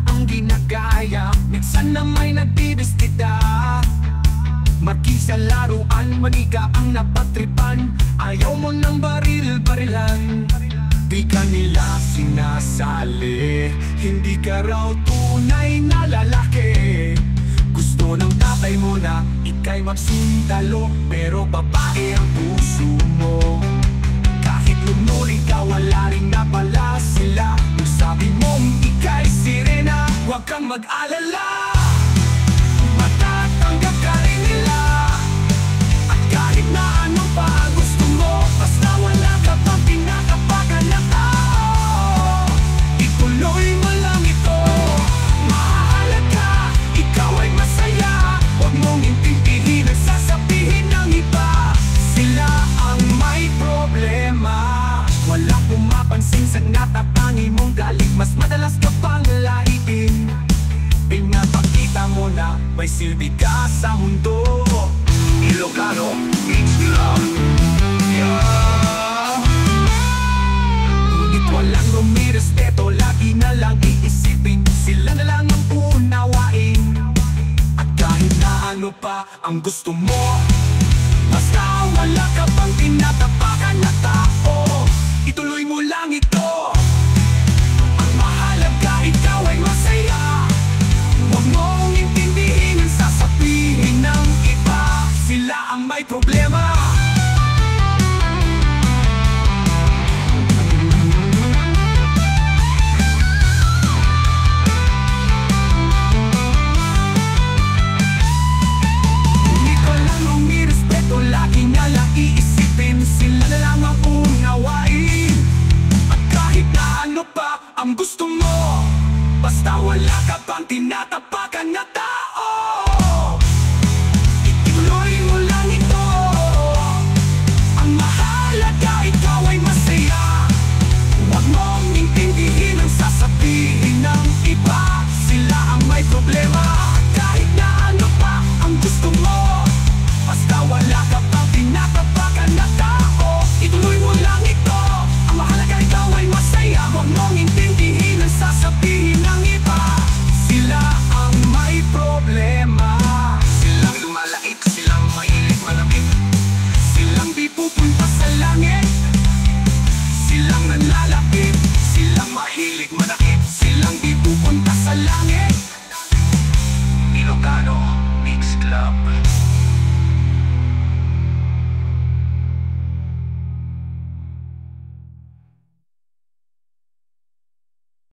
ang ginagaya. Minsan na may nagbibistida, markisa laruan, manika ang napatripan. Ayaw mo ng baril-barilan, di ka nila sinasali. Hindi ka raw tunay na lalaki. Gusto ng tatay mo na ika'y magsundalo, pero babae ang puso mo. Kahit lumuri ka, wala rin na pala sila. Kung sabi mong ika'y sirena, huwag kang mag-alala, matatanggap ka rin nila. At kahit na ano pa gusto mo, basta wala ka pang pinakapakan na tao, ituloy mo lang ito. Mahalaga, ikaw ay masaya. Huwag mong intindihin ang sasabihin ng iba. Sila ang may problema. Walang pumapansin sa natatangi mong galing. Mas madalas ka pang laitin. Pinapakita mo na may silbi ka sa mundo. Ilocano, Islam, yeah. Ngunit walang rumirespeto, lagi na lang iisipin. Sila na lang ang unawain. At kahit na ano pa ang gusto mo, basta wala ka pang tinatapakan na tao, ituloy mo lang ito. Ang mahalaga, ikaw ay masaya. Huwag mong intindihin ang sasabihin ng iba. Sila ang may problema. Hindi ko lang rumirespeto, lagi na lang iisipin. Sila na lang ang unawain. At kahit na ano pa ang gusto mo, basta wala ka pang tinatapakan na tao.